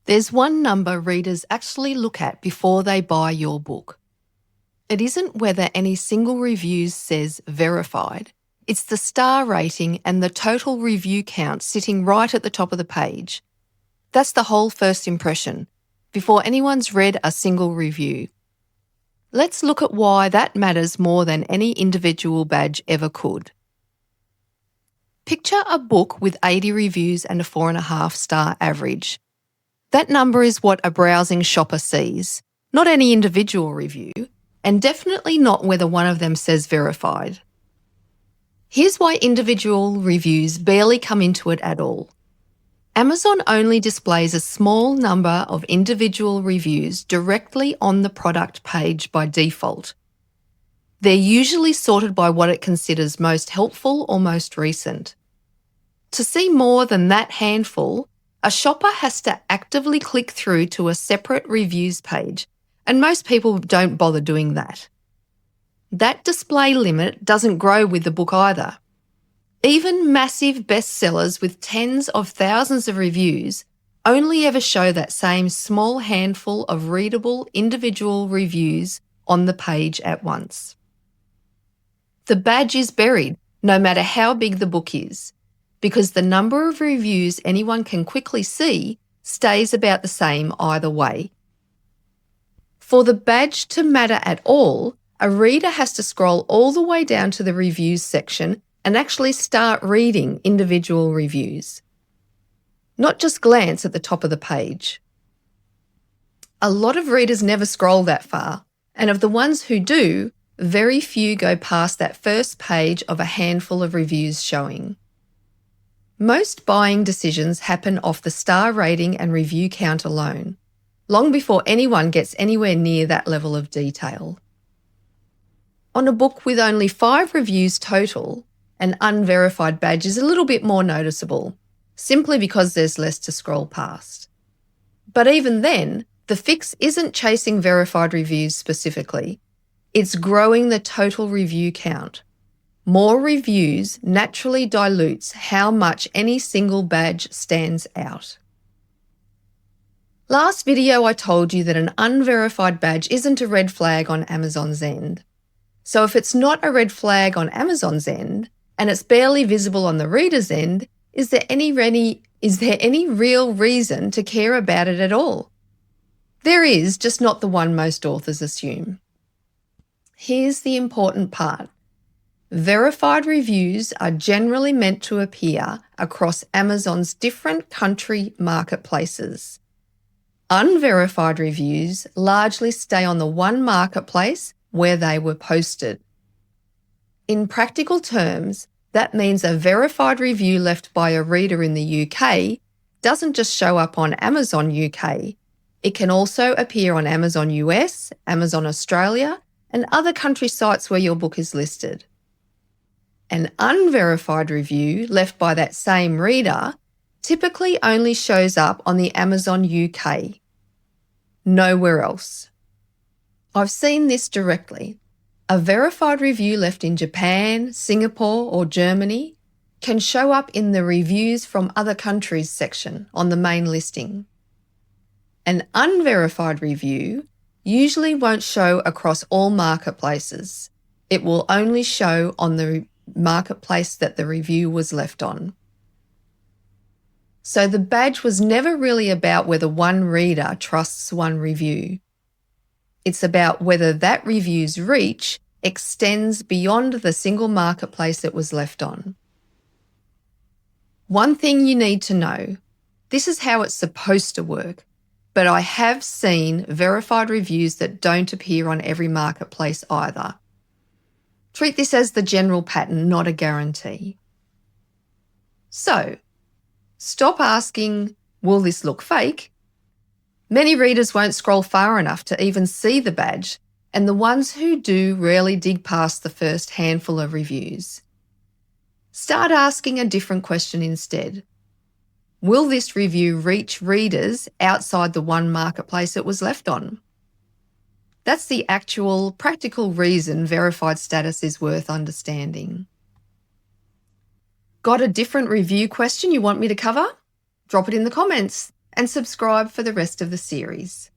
There's one number readers actually look at before they buy your book. It isn't whether any single review says verified. It's the star rating and the total review count sitting right at the top of the page. That's the whole first impression, before anyone's read a single review. Let's look at why that matters more than any individual badge ever could. Picture a book with 80 reviews and a 4.5 star average. That number is what a browsing shopper sees, not any individual review, and definitely not whether one of them says verified. Here's why individual reviews barely come into it at all. Amazon only displays a small number of individual reviews directly on the product page by default. They're usually sorted by what it considers most helpful or most recent. To see more than that handful, a shopper has to actively click through to a separate reviews page, and most people don't bother doing that. That display limit doesn't grow with the book either. Even massive bestsellers with tens of thousands of reviews only ever show that same small handful of readable individual reviews on the page at once. The badge is buried, no matter how big the book is, because the number of reviews anyone can quickly see stays about the same either way. For the badge to matter at all, a reader has to scroll all the way down to the reviews section and actually start reading individual reviews, not just glance at the top of the page. A lot of readers never scroll that far, and of the ones who do, very few go past that first page of a handful of reviews showing. Most buying decisions happen off the star rating and review count alone, long before anyone gets anywhere near that level of detail. On a book with only 5 reviews total, an unverified badge is a little bit more noticeable, simply because there's less to scroll past. But even then, the fix isn't chasing verified reviews specifically. It's growing the total review count. More reviews naturally dilutes how much any single badge stands out. Last video I told you that an unverified badge isn't a red flag on Amazon's end. So if it's not a red flag on Amazon's end, and it's barely visible on the reader's end, is there any real reason to care about it at all? There is, just not the one most authors assume. Here's the important part. Verified reviews are generally meant to appear across Amazon's different country marketplaces. Unverified reviews largely stay on the one marketplace where they were posted. In practical terms, that means a verified review left by a reader in the UK doesn't just show up on Amazon UK. It can also appear on Amazon US, Amazon Australia, and other country sites where your book is listed. An unverified review left by that same reader typically only shows up on the Amazon UK, nowhere else. I've seen this directly. A verified review left in Japan, Singapore, or Germany can show up in the reviews from other countries section on the main listing. An unverified review usually won't show across all marketplaces. It will only show on the marketplace that the review was left on. So the badge was never really about whether one reader trusts one review. It's about whether that review's reach extends beyond the single marketplace it was left on. One thing you need to know, this is how it's supposed to work, but I have seen verified reviews that don't appear on every marketplace either. Treat this as the general pattern, not a guarantee. So, stop asking, will this look fake? Many readers won't scroll far enough to even see the badge, and the ones who do rarely dig past the first handful of reviews. Start asking a different question instead. Will this review reach readers outside the one marketplace it was left on? That's the actual practical reason verified status is worth understanding. Got a different review question you want me to cover? Drop it in the comments. and subscribe for the rest of the series.